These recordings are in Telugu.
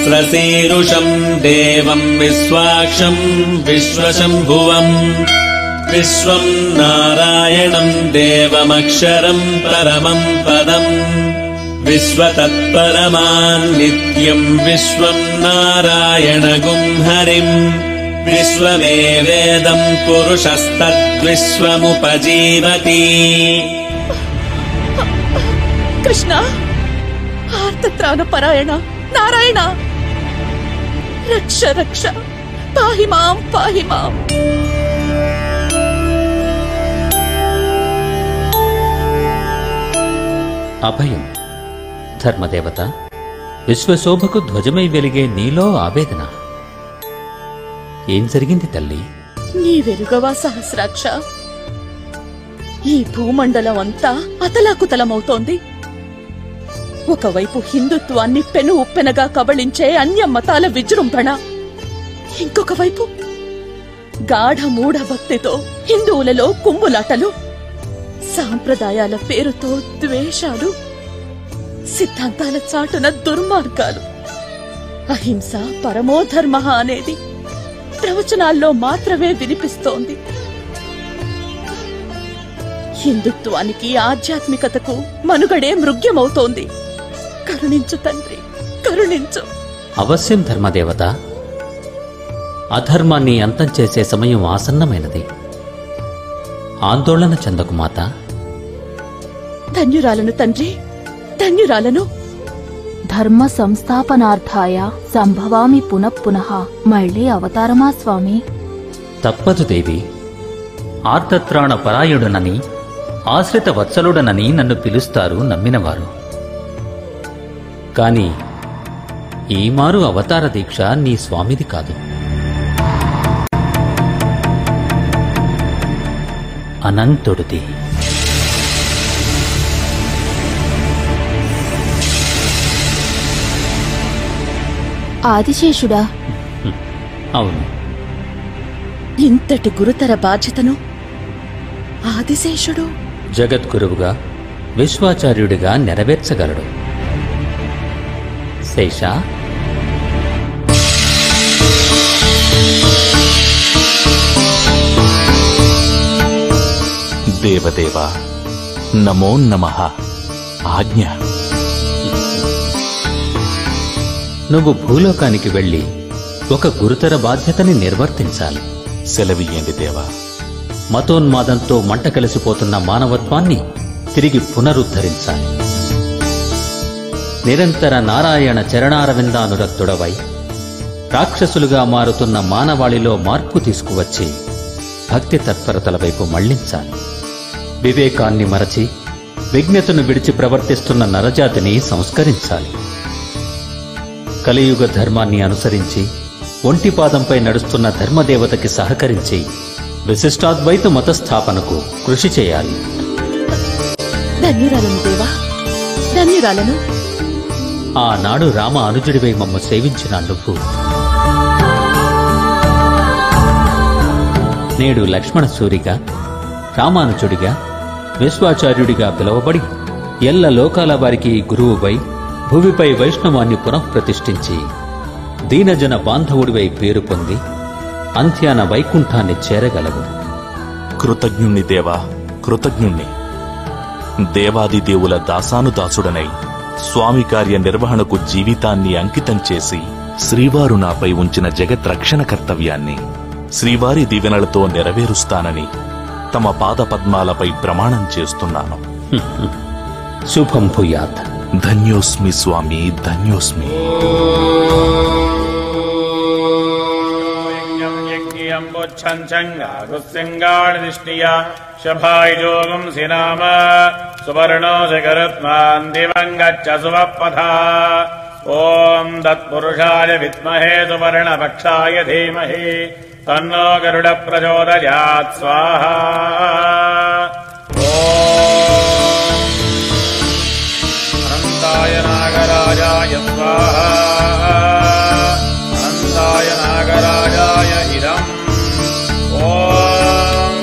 सहस्रशीरुषम् देवम् विश्वाक्षम् विश्वशम्भुवम् विश्वम् नारायणम् देवमक्षरम् परमम् पदम् विश्वतत्परमान् नित्यम् विश्वम् नारायणगुम् हरिम् विश्वमेवेदम् पुरुषस्तद्विश्वमुपजीवति। कृष्ण आर्तत्राणपरायण नारायण रक्ष रक्ष पाहि मां पाहि माम्। అభయం ధర్మదేవత విశ్వశోభకు ధ్వజమై వెలిగే నీలో ఆవేదన ఏం జరిగింది తల్లి? నీ వెలుగవా సహస్రాక్ష? ఈ భూమండలం అంతా అతలాకుతలమవుతోంది. ఒకవైపు హిందుత్వాన్ని పెను ఉప్పెనగా కబళించే అన్య మతాల విజృంభణ, ఇంకొక వైపు గాఢ మూఢ భక్తితో హిందువులలో కుమ్ములాటలు, సాంప్రదాయాల పేరుతో ద్వేషాలు, సిద్ధాంతాల చాటున దుర్మార్గాలు. అహింస పరమోధర్మ అనేది ప్రవచనాల్లో మాత్రమే వినిపిస్తోంది. హిందుత్వానికి ఆధ్యాత్మికతకు మనుగడే మృగ్యమవుతోంది. కరుణించు తండ్రి, కరుణించు. అవశ్యం ధర్మదేవత, అధర్మాన్ని అంతం చేసే సమయం ఆసన్నమైనది. ఆందోళన చెందకు మాత. ధన్యురాలను తండ్రి, ధన్యురాలను. ధర్మ సంస్థాపనార్థాయ సంభవామి పునఃపునః. మళ్ళీ అవతారమా స్వామి? తప్పదు దేవి. ఆర్తత్రాణ పరాయుడనని, ఆశ్రిత వత్సలుడనని నన్ను పిలుస్తారు నమ్మినవారు. కాని ఈమారు అవతార దీక్ష నీ స్వామిది కాదు, అనంతుడిది. ఆదిశేషుడా? అవును. ఇంతటి గురుతర బాధ్యతను ఆదిశేషుడు జగద్గురువుగా, విశ్వాచార్యుడిగా నెరవేర్చగలడు. శేష, దేవదేవా నమో నమః. ఆజ్ఞ. నువ్వు భూలోకానికి వెళ్లి ఒక గురుతర బాధ్యతని నిర్వర్తించాలి. సెలవియ్యండి దేవా. మతోన్మాదంతో మంట కలిసిపోతున్న మానవత్వాన్ని తిరిగి పునరుద్ధరించాలి. నిరంతర నారాయణ చరణారవిందానురక్తుడవై రాక్షసులుగా మారుతున్న మానవాళిలో మార్పు తీసుకువచ్చి భక్తి తత్పరతల వైపు మళ్లించాలి. వివేకాన్ని మరచి విజ్ఞతను విడిచి ప్రవర్తిస్తున్న నరజాతిని సంస్కరించాలి. కలియుగ ధర్మాన్ని అనుసరించి ఒంటిపాదంపై నడుస్తున్న ధర్మదేవతకి సహకరించి విశిష్టాద్వైత మత స్థాపనకు కృషి చేయాలి. ధన్యురాలను దేవా, ధన్యురాలను. ఆనాడు రామ అనుజుడివై మమ్ము సేవించిన నువ్వు నేడు లక్ష్మణ సూరిగా, రామానుజుడిగా, విశ్వాచార్యుడిగా పిలువబడి ఎల్ల లోకాల వారికి గురువుపై భూమిపై వైష్ణవాన్ని పునఃప్రతిష్ఠించి దీనజన బాంధవుడివై పేరు పొంది అంత్యాన వైకుంఠాన్ని చేరగలవు. కృతజ్ఞుణ్ణి దేవా, కృతజ్ఞుణ్ణి. దేవాదిదేవుల దాసానుదాసుడనై స్వామి కార్య నిర్వహణకు జీవితాన్ని అంకితం చేసి శ్రీవారు నాపై ఉంచిన జగద్రక్షణ కర్తవ్యాన్ని శ్రీవారి దీవెనలతో నెరవేరుస్తానని తమ పాదపద్మాలపై ప్రమాణం చేస్తున్నాను. శుభం భూయాత్. ధన్యోస్మి స్వామి, ధన్యోస్మి. సువర్ణో శిఖరుత్మాన్ దివం గచ్చ సువపథా. ఓం తత్పురుషాయ విద్మహే సువర్ణపక్షాయ ధీమహి తన్నో గరుడ ప్రచోదయాత్. స్వాహా. అనంతాయ నాగరాజాయ స్వాహా. అనంతాయ నాగరాజాయ ఇదం. ఓం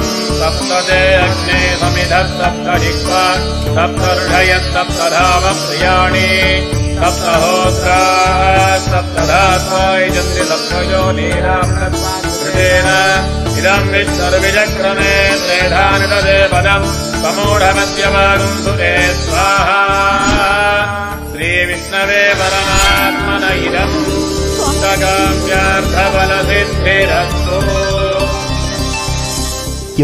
సప్తదే అగ్నే సమిధ సప్త జిహ్వా సప్త ఋషయ సప్తధామ ప్రియాణి सप्तहोत्राः सप्तधात्वा यजन्ति सप्तयोनीनाम् कृतेन इदम् विश्वविचक्रमे त्रेधानि तदे पदम् समूढमध्यमागुम् सुते स्वाहा श्रीविष्णवे परमात्मन इदम् काम्यार्थफलसिद्धिरस्तु।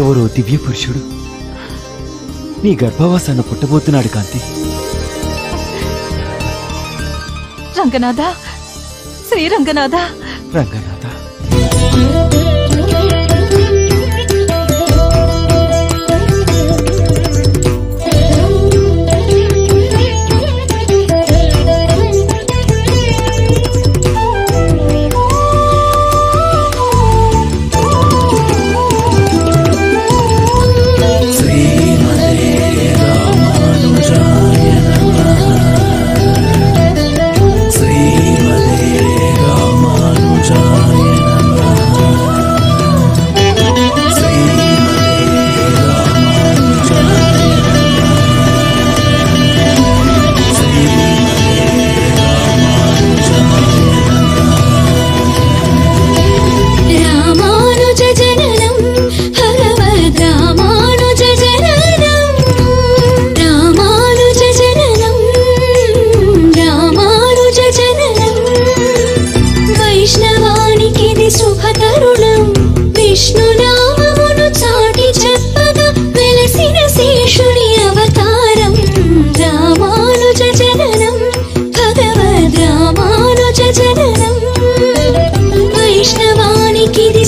ఎవరో దివ్య పురుషుడు నీ గర్భవాసాన పుట్టబోతున్నాడు కాంతి. రంగనాథ, శ్రీరంగనాథ. రంగనాథ,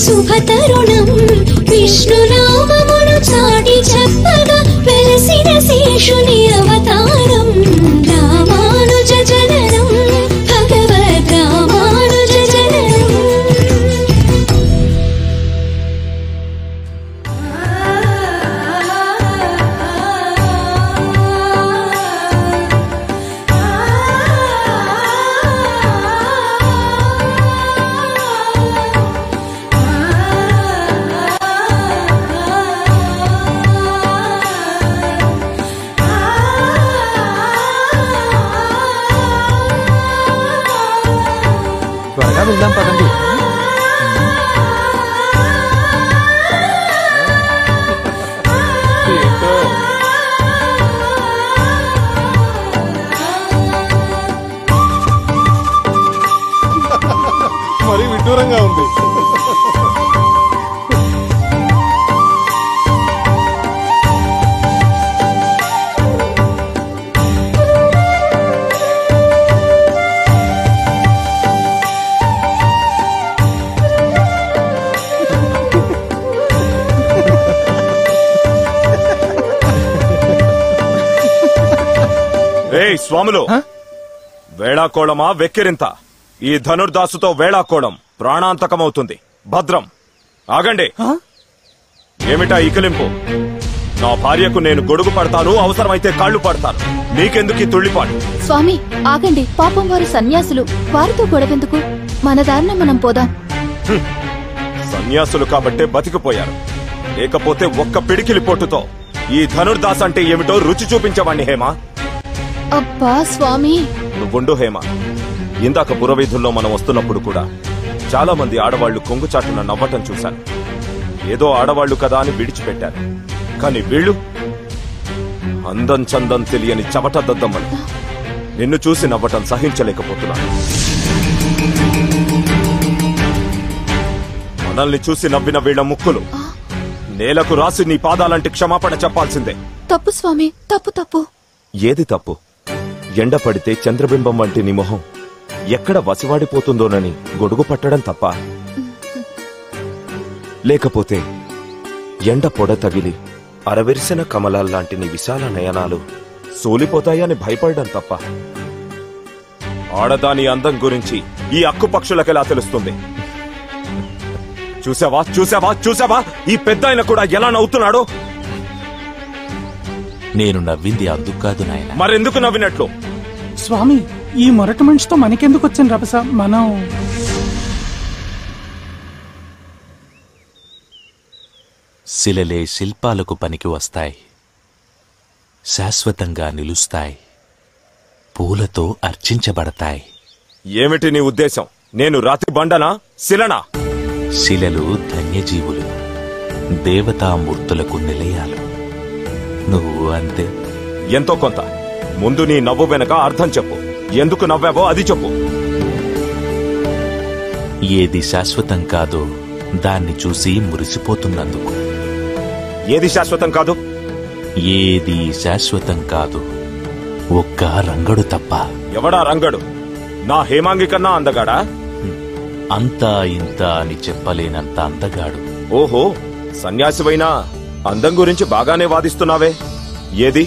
శుభతరుణం విష్ణునామమును చాటి చెప్పగా వెలసిన శేషుని అవతారం రామానుజ జననం భగవద్ రామానుజ జననం. త్వరగా వెళ్దాం పదండి. మరి విడ్డూరంగా ఉంది. స్వాములు, వేళాకోళమా వెక్కిరింత? ఈ ధనుర్దాసుతో వేళాకోళం ప్రాణాంతకమవుతుంది. భద్రం, ఆగండి. ఏమిటా ఇకిలింపు? నా భార్యకు నేను గొడుగు పడతాను, అవసరమైతే కాళ్లు పడతాను. నీకెందుకు ఈ తుళ్లిపాటు? స్వామి ఆగండి, పాపం వారు సన్యాసులు, వారితో గొడవెందుకు? మన దారిన మనం పోదాం. సన్యాసులు కాబట్టే బతికిపోయారు, లేకపోతే ఒక్క పిడికిలి పొట్టుతో ఈ ధనుర్దాస్ అంటే ఏమిటో రుచి చూపించవాణ్ణి. హేమా, అబ్బా స్వామి. నువ్వుండు హేమా. ఇందాక పురవీధుల్లో మనం వస్తున్నప్పుడు కూడా చాలా మంది ఆడవాళ్లు కొంగుచాటున నవ్వటం చూశాను. ఏదో ఆడవాళ్లు కదా అని విడిచిపెట్టారు. కాని వీళ్ళు అందం చందం తెలియని చవట దద్దమ్మలు. నిన్ను చూసి నవ్వటం సహించలేకపోతున్నాను. మనల్ని చూసి నవ్విన వీళ్ల ముక్కులు నేలకు రాసి నీ పాదాలంటి క్షమాపణ చెప్పాల్సిందే. తప్పు స్వామి, తప్పు తప్పు. ఏది తప్పు? ఎండ పడితే చంద్రబింబం వంటి నీ మొహం ఎక్కడ వసివాడిపోతుందోనని గొడుగు పట్టడం తప్ప? లేకపోతే ఎండ పొడ తగిలి అరవిరిసిన కమలాల్లాంటి నీ విశాల నయనాలు సోలిపోతాయని భయపడడం తప్ప? ఆడదాని అందం గురించి ఈ అక్కుపక్షులకెలా తెలుస్తుంది? చూసావా చూసావా చూసావా ఈ పెద్దాయన కూడా ఎలా నవ్వుతున్నాడో? నేను నవ్వింది అందుకు కాదు నాయన. మరెందుకు నవ్వినట్లు? స్వామి, ఈ మొరటి మనిషితో మనకెందుకు వచ్చింది రభస? మనం శిలలే శిల్పాలకు పనికి వస్తాయి, శాశ్వతంగా నిలుస్తాయి. పూలతో అర్చించబడతాయి. ఏమిటి నీ ఉద్దేశం? నేను రాతి బండనా, శిలనా? శిలలు ధన్యజీవులు, దేవతామూర్తులకు నిలయాలు. నువ్వు అంతే. ఎంతో కొంత. ముందు నీ నవ్వు వెనక అర్థం చెప్పు. ఎందుకు నవ్వావో అది చెప్పు. ఏది శాశ్వతం కాదో దాన్ని చూసి మురిసిపోతున్నందుకు. ఏది శాశ్వతం కాదు? ఏది శాశ్వతం కాదు, ఒక్క రంగడు తప్ప. ఎవడా రంగడు? నా హేమాంగి కన్నా అందగాడా? అంతా ఇంత అని చెప్పలేనంత అందగాడు. ఓహో, సన్యాసివైనా అందం గురించి బాగానే వాదిస్తున్నావే. ఏది?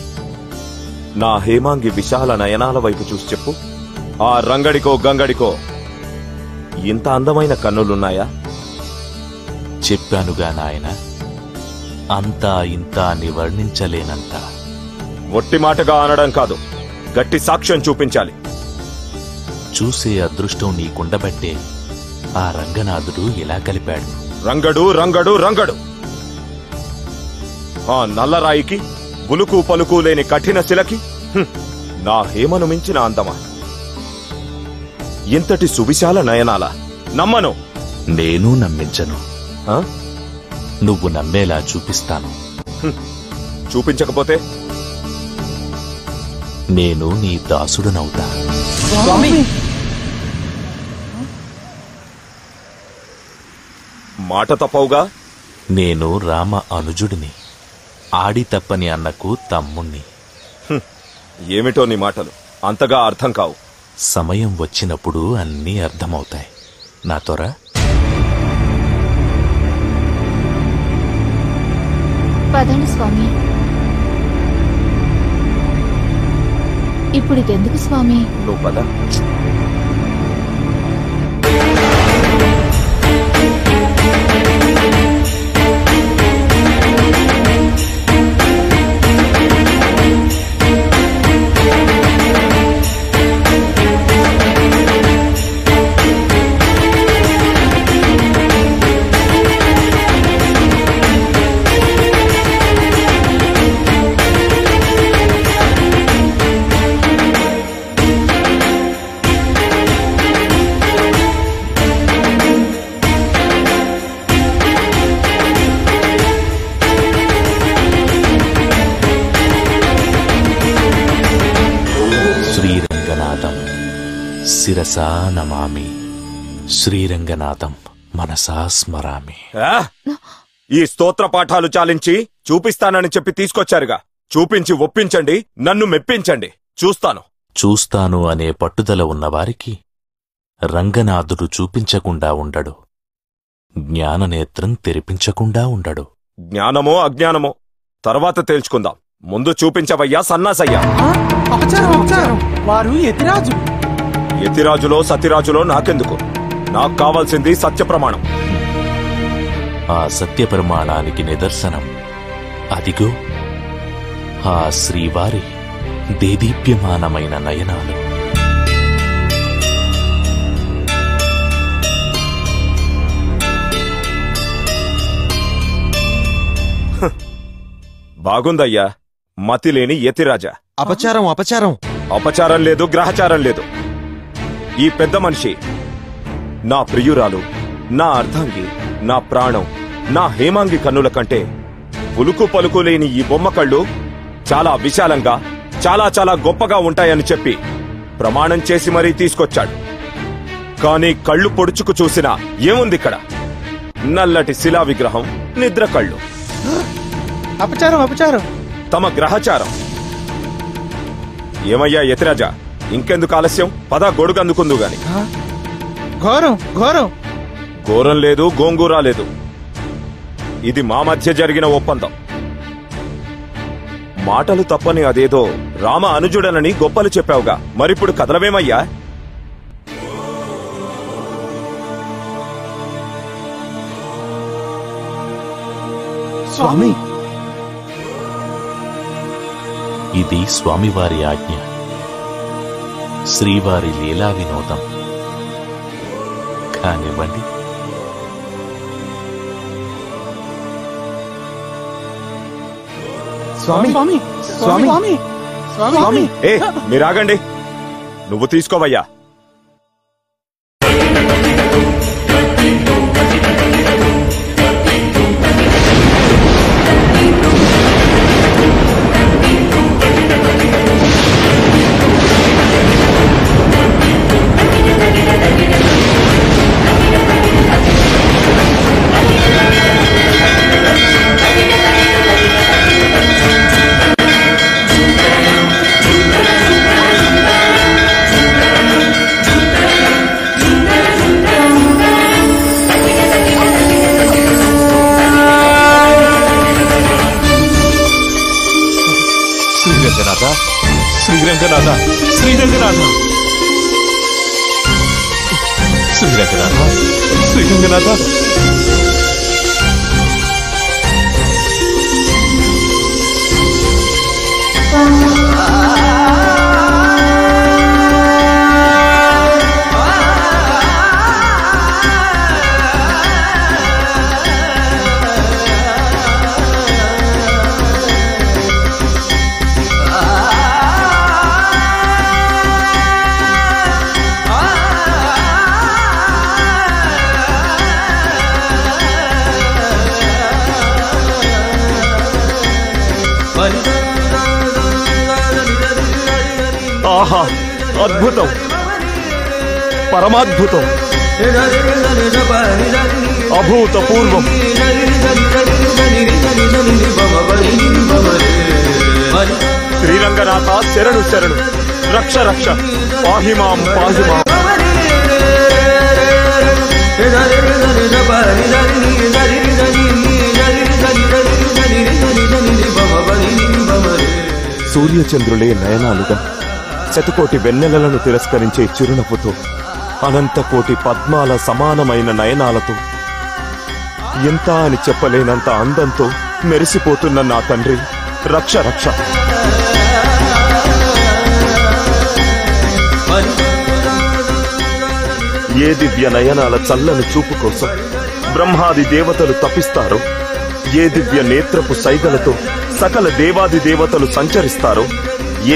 నా హేమాంగి విశాల నయనాల వైపు చూసి చెప్పు. ఆ రంగడికో గంగడికో ఇంత అందమైన కన్నులున్నాయా? చెప్పానుగా నాయన, అంతా ఇంత అని వర్ణించలేనంత. ఒట్టి మాటగా అనడం కాదు, గట్టి సాక్ష్యం చూపించాలి. చూసే అదృష్టం నీకుండబట్టే ఆ రంగనాథుడు ఇలా కలిపాడు. రంగడు రంగడు రంగడు. ఆ నల్లరాయికి బులుకు పలుకు లేని కఠిన శిలకి నా హేమను మించిన అందమా? ఇంతటి సువిశాల నయనాల? నమ్మను. నేను నమ్మించను. నువ్వు నమ్మేలా చూపిస్తాను. చూపించకపోతే నేను నీ దాసుడనవుతా. మాట తప్పవుగా? నేను రామ అనుజుడిని, ఆడి తప్పని అన్నకు తమ్ముణ్ణి. ఏమిటో నీ మాటలు అంతగా అర్థం కావు. సమయం వచ్చినప్పుడు అన్నీ అర్థమవుతాయి. నా త్వర. పదండి స్వామి. ఇప్పుడు ఇదెందుకు స్వామి? నువ్వు పద. శిరసా నమామి, శ్రీరంగనాథం మనసా స్మరామి. ఈ స్తోత్ర పాఠాలు చాలించి చూపిస్తానని చెప్పి తీసుకొచ్చారుగా. చూపించి ఒప్పించండి, నన్ను మెప్పించండి. చూస్తాను అనే పట్టుదల ఉన్నవారికి రంగనాథుడు చూపించకుండా ఉండడు, జ్ఞాననేత్రం తెరిపించకుండా ఉండడు. జ్ఞానమో అజ్ఞానమో తర్వాత తేల్చుకుందాం. ముందు చూపించవయ్యా సన్నాసయ్యా. వారు యతిరాజు. యతిరాజులో సతిరాజులో నాకెందుకు? నాకు కావాల్సింది సత్యప్రమాణం. ఆ సత్యప్రమాణానికి నిదర్శనం అదిగో ఆ శ్రీవారి దేదీప్యమానమైన నయనాలు. బాగుందయ్యా, మతిలేని యతిరాజా. అపచారం లేదు, గ్రహచారం లేదు. ఈ పెద్ద మనిషి నా ప్రియురాలు, నా అర్ధాంగి, నా ప్రాణం, నా హేమాంగి కన్నుల కంటే పులుకు పలుకు లేని ఈ బొమ్మ కళ్ళు చాలా విశాలంగా, చాలా చాలా గొప్పగా ఉంటాయని చెప్పి ప్రమాణం చేసి మరీ తీసుకొచ్చాడు. కాని కళ్ళు పొడుచుకు చూసినా ఏముందిక్కడ? నల్లటి శిలా విగ్రహం, నిద్ర కళ్ళు. అపచారం. తమ గ్రహచారం. ఏమయ్యా యతిరాజా, ఇంకెందుకు ఆలస్యం? పద గొడుగందుకుందు గాని. ఘోరం లేదు, గోంగూర లేదు. ఇది మా మధ్య జరిగిన ఒప్పందం. మాటలు తప్పని అదేదో రామ అనుజుడనని గొప్పలు చెప్పావుగా, మరిప్పుడు కదలవేమయ్యా? స్వామి, ఇది స్వామివారి ఆజ్ఞ, శ్రీవారి లీలా వినోదం. కానివ్వండి. స్వామి, మీరాగండి. నువ్వు తీసుకోవయ్యా. శ్రీరంగనాథ శ్రీరంగనాథ శ్రీరంగనాథ శ్రీరంగనాథ ఆహా, అద్భుతం, పరమాద్భుతం, అభూతపూర్వం. శ్రీరంగనాథ శరణు శరణు, రక్ష రక్ష, పాహిమాం పాహిమాం. సూర్యచంద్రులే నయనాలుగా, శతకోటి వెన్నెలలను తిరస్కరించే చిరునవ్వుతో, అనంతకోటి పద్మాల సమానమైన నయనాలతో, ఎంత అని చెప్పలేనంత అందంతో మెరిసిపోతున్న నా తండ్రి, రక్ష రక్ష. ఏ దివ్య నయనాల చల్లని చూపు కోసం బ్రహ్మాది దేవతలు తపిస్తారో, ఏ దివ్య నేత్రపు సైగలతో సకల దేవాది దేవతలు సంచరిస్తారో,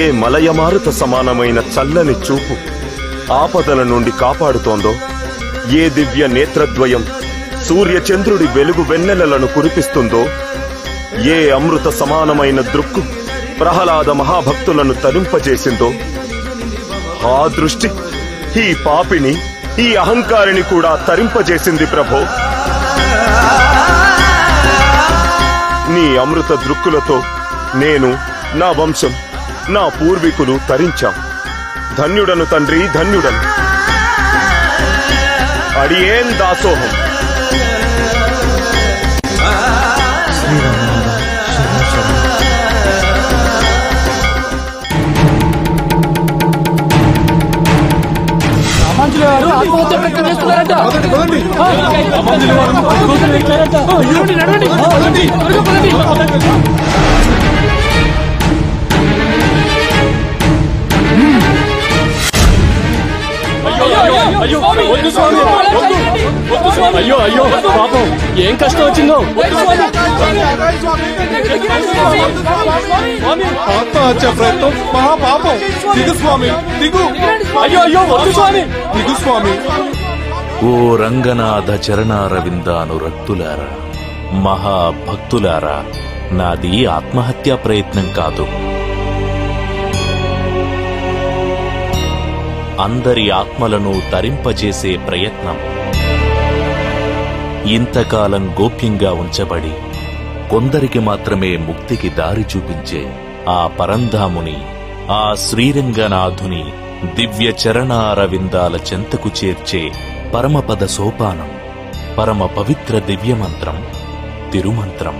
ఏ మలయమారుత సమానమైన చల్లని చూపు ఆపదల నుండి కాపాడుతోందో, ఏ దివ్య నేత్రద్వయం సూర్యచంద్రుడి వెలుగు వెన్నెలలను కురిపిస్తుందో, ఏ అమృత సమానమైన దృక్కు ప్రహ్లాద మహాభక్తులను తరింపజేసిందో, ఆ దృష్టి ఈ పాపిని, ఈ అహంకారిని కూడా తరింపజేసింది ప్రభో. నీ అమృత దృక్కులతో నేను, నా వంశం, నా పూర్వీకులు తరించాం. ధన్యుడను తండ్రి, ధన్యుడను. అడియేన్ దాసోహం. అయ్యో అయ్యో పాపం, ఏం కష్టం వచ్చిందో. ఆత్మహత్య ప్రయత్నం మహాపాపం. దిగు స్వామి, దిగు. అయ్యో అయ్యో వద్దు స్వామి, దిగు స్వామి. ఓ రంగనాథ చరణారవిందానురక్తులారా, మహాభక్తులారా, నాది ఆత్మహత్యా ప్రయత్నం కాదు. అందరి ఆత్మలను తరింపజేసే ప్రయత్నం. ఇంతకాలం గోప్యంగా ఉంచబడి కొందరికి మాత్రమే ముక్తికి దారి చూపించే ఆ పరంధాముని, ఆ శ్రీరంగనాథుని దివ్య చరణారవిందాల చెంతకు చేర్చే పరమపద సోపానం, పరమ పవిత్ర దివ్యమంత్రం, తిరుమంత్రం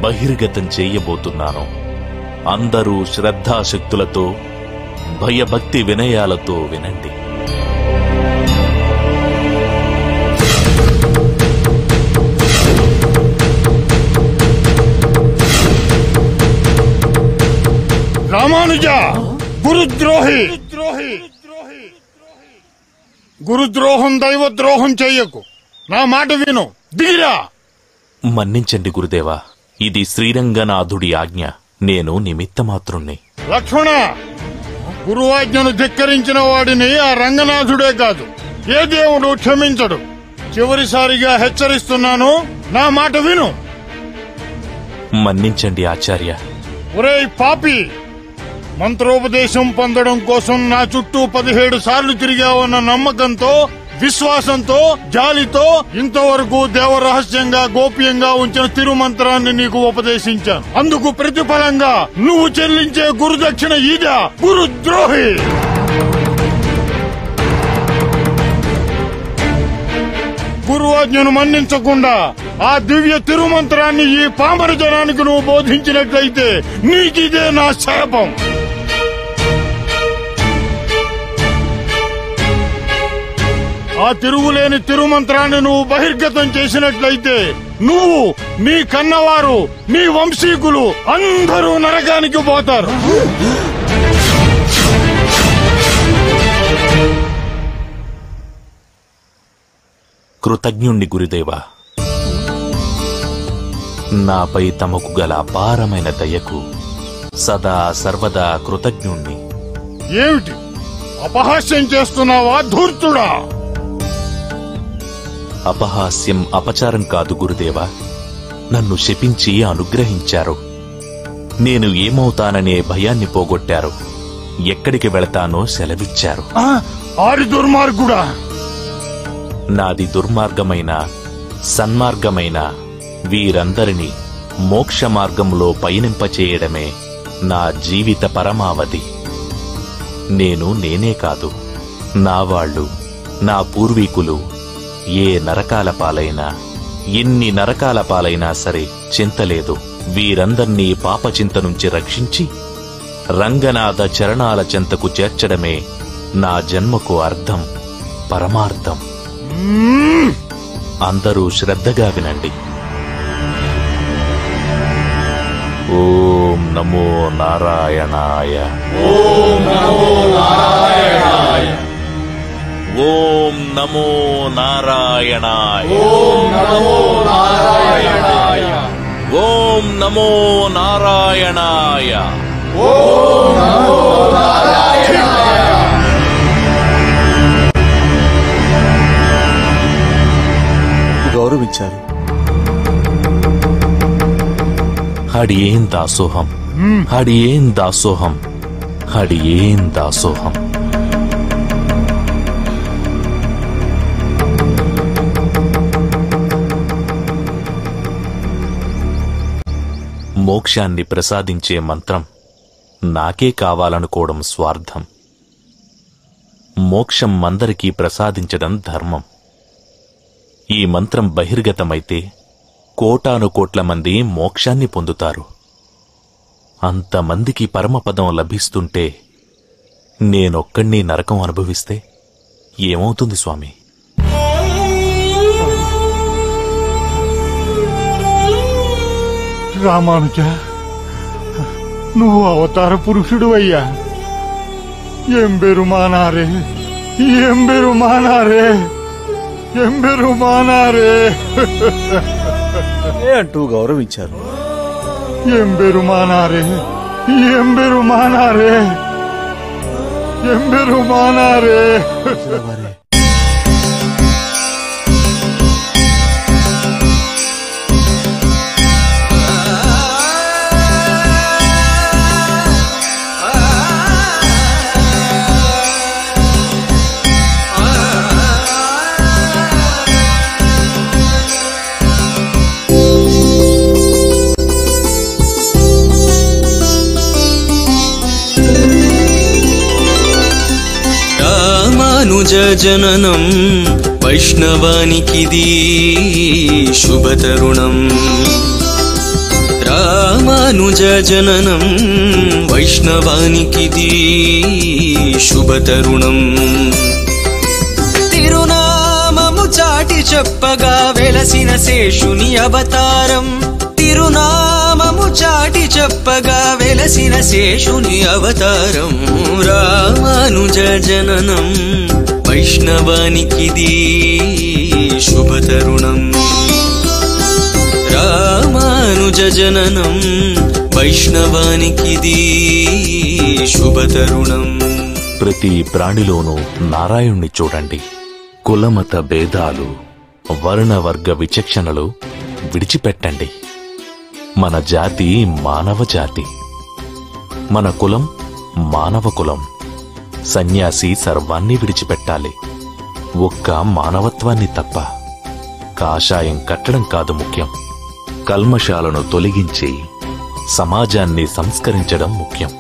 బహిర్గతం చేయబోతున్నాను. అందరూ శ్రద్ధాశక్తులతో, భయభక్తి వినయాలతో వినండి. రామానుజ, గురుద్రోహి, గురుద్రోహం దైవద్రోహం చెయ్యకు. నా మాట విను, దిగిరా. మన్నించండి గురుదేవా, ఇది శ్రీరంగనాథుడి ఆజ్ఞ. నేను నిమిత్తమాత్రుణ్ణి. లక్ష్మణ, గురువాజ్ఞను ధిక్కరించిన వాడిని ఆ రంగనాథుడే కాదు, ఏ దేవుడు క్షమించడు. చివరిసారిగా హెచ్చరిస్తున్నాను, నా మాట విను. మన్నించండి ఆచార్య. ఒరేయ్ పాపి, మంత్రోపదేశం పొందడం కోసం నా చుట్టూ 17 సార్లు తిరిగావన్న నమ్మకంతో, విశ్వాసంతో, జాలితో ఇంతవరకు దేవరహస్యంగా గోప్యంగా ఉంచిన తిరుమంత్రాన్ని నీకు ఉపదేశించాను. అందుకు ప్రతిఫలంగా నువ్వు చెల్లించే గురుదక్షిణ ఇదా? గురుద్రోహి! గురువాజ్ఞను మన్నించకుండా ఆ దివ్య తిరుమంత్రాన్ని ఈ పామర జనానికి నువ్వు బోధించినట్లయితే నీకిదే నా శాపం. ఆ తిరుగులేని తిరుమంత్రాన్ని నువ్వు బహిర్గతం చేసినట్లయితే నువ్వు, నీ కన్నవారు, నీ వంశీకులు అందరూ నరకానికి పోతారు. కృతజ్ఞుణ్ణి గురుదేవా. నాపై తమకు గల అపారమైన దయకు సదా సర్వదా కృతజ్ఞుణ్ణి. ఏమిటి అపహాస్యం చేస్తున్నావా ధూర్తుడా? అపహాస్యం, అపచారం కాదు గురుదేవా. నన్ను శపించి అనుగ్రహించారు. నేను ఏమవుతాననే భయాన్ని పోగొట్టారు. ఎక్కడికి వెళతానో సెలవిచ్చారు. ఆరి దుర్మార్గుడా! నాది దుర్మార్గమైన, సన్మార్గమైన వీరందరినీ మోక్ష మార్గంలో పయనింపచేయడమే నా జీవిత పరమావధి. నేను నేనే కాదు, నా వాళ్ళు, నా పూర్వీకులు ఏ నరకాల పాలైనా, ఎన్ని నరకాల పాలైనా సరే చింతలేదు. వీరందర్నీ పాపచింత నుంచి రక్షించి రంగనాథ చరణాల చెంతకు చేర్చడమే నా జన్మకు అర్థం, పరమార్థం. అందరూ శ్రద్ధగా వినండి. ఓం నమో నారాయణాయ. ఓం నమో నారాయణాయ. ఓం నమో నారాయణాయ. ఓం నమో నారాయణాయ. ఓం నమో నారాయణాయ. ఓం నమో నారాయణాయ. గౌరవించాలి. హడియేం దాసోహం, హడియేం దాసోహం, హడియేం దాసోహం. మోక్షాన్ని ప్రసాదించే మంత్రం నాకే కావాలనుకోవడం స్వార్థం. మోక్షం అందరికీ ప్రసాదించడం ధర్మం. ఈ మంత్రం బహిర్గతమైతే కోటానుకోట్ల మంది మోక్షాన్ని పొందుతారు. అంతమందికి పరమపదం లభిస్తుంటే నేనొక్కణ్ణి నరకం అనుభవిస్తే ఏమవుతుంది స్వామి? రామానుజ, నువ్వు అవతార పురుషుడు అయ్యా. ఎంబెరుమానారే, ఎంబెరుమానారే, ఎంబెరుమానారే అంటూ గౌరవించారు. ఎంబెరుమానారే, ఎంబెరుమానారే, ఎంబెరుమానారే. రామానుజ జననం వైష్ణవానికిది శుభతరుణం. రామానుజ జననం వైష్ణవానికిది శుభతరుణం. తిరునామము చాటి చెప్పగా వెలసిన శేషుని అవతారం. తిరునామము చాటి చెప్పగా వెలసిన శేషుని అవతారం. రామానుజ జననం వైష్ణవానికిది శుభతరుణం. రామానుజ జననం వైష్ణవానికిది శుభతరుణం. ప్రతి ప్రాణిలోనూ నారాయణ్ణి చూడండి. కులమత భేదాలు, వర్ణవర్గ విచక్షణలు విడిచిపెట్టండి. మన జాతి మానవ జాతి. మన కులం మానవ కులం. సన్యాసి సర్వాన్ని విడిచిపెట్టాలి, ఒక్క మానవత్వాన్ని తప్ప. కాషాయం కట్టడం కాదు ముఖ్యం, కల్మషాలను తొలగించి సమాజాన్ని సంస్కరించడం ముఖ్యం.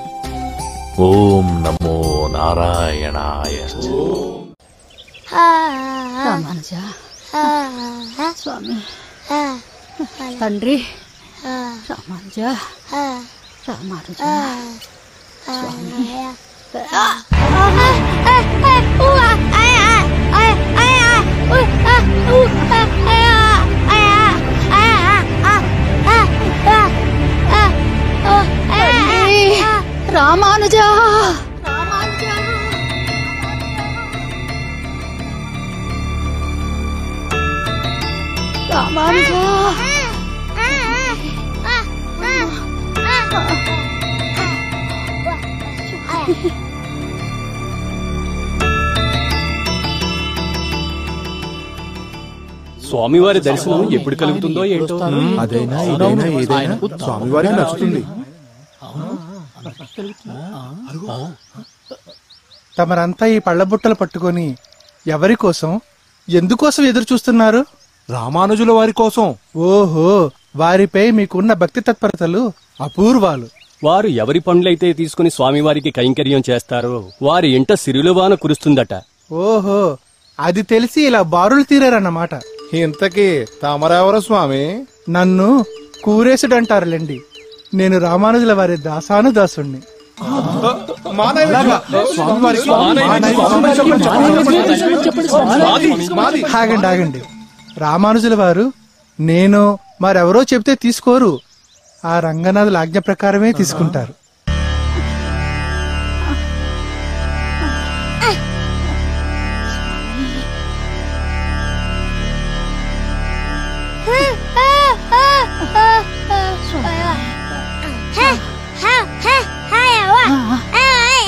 ఓం నమో నారాయణాయ. రామానుజ స్వామి తండ్రి రామానుజ రామానుజ స్వామి రామానుజ రామానుజ స్వామివారి దర్శనం ఎప్పుడు కలుగుతుందో ఏంటో. అదైనా ఇదైనా ఏదైనా స్వామివారికి నచ్చుతుంది. తమరంతా ఈ పళ్ళబుట్టలు పట్టుకొని ఎవరి కోసం, ఎందుకోసం ఎదురు చూస్తున్నారు? రామానుజుల వారి కోసం. ఓహో, వారిపై మీకున్న భక్తి తత్పరతలు అపూర్వాలు. వారు ఎవరి పండ్లైతే తీసుకుని స్వామివారికి కైంకర్యం చేస్తారో వారి ఇంట సిరులవాన కురుస్తుందట. ఓహో, అది తెలిసి ఇలా బారులు తీరారన్నమాట. ఇంతకీ తమరెవరు స్వామి? నన్ను కూరేసుడంటారులేండి. నేను రామానుజుల వారి దాసాను దాసుణ్ణి. ఆగండి ఆగండి. రామానుజుల వారు నేను మరెవరో చెప్తే తీసుకోరు, ఆ రంగనాథుల ఆజ్ఞ ప్రకారమే తీసుకుంటారు.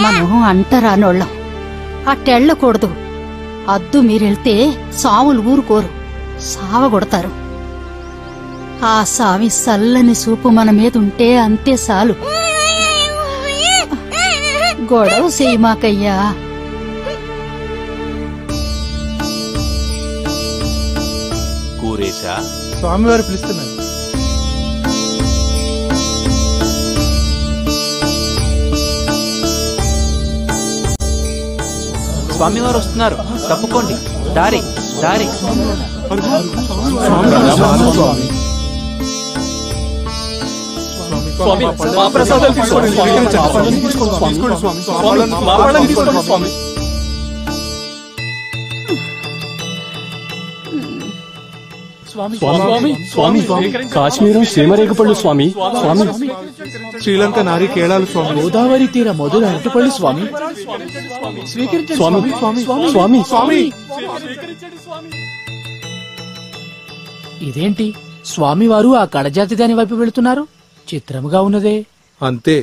మనం అంటరానోళ్ళం, అట్టెళ్ళకూడదు. అద్దు మీరెళ్తే సావులు ఊరుకోరు, సావగొడతారు. ఆ సావి సల్లని సూపు మన మీదుంటే అంతే చాలు. గొడవ చేయమాకయ్యా. కూరేశా, స్వామివారు పిలుస్తున్నారు. స్వామివారు వస్తున్నారు, తప్పుకోండి. దారి దారి. స్వామి మా ప్రసాదాలు తీసుకోండి. స్వామి స్వామి స్వామి కాశ్మీరం సీమరేగపళ్ళు స్వామి. స్వామి శ్రీలంక నారీ కేళాలు స్వామి. గోదావరి తీర మొదలు అరటిపళ్ళు స్వామి. స్వామి స్వామి స్వామి ఇదేంటి స్వామివారు ఆ కడజాతి దాని వైపు వెళుతున్నారు? చిత్రముగా ఉన్నదే. అంతే,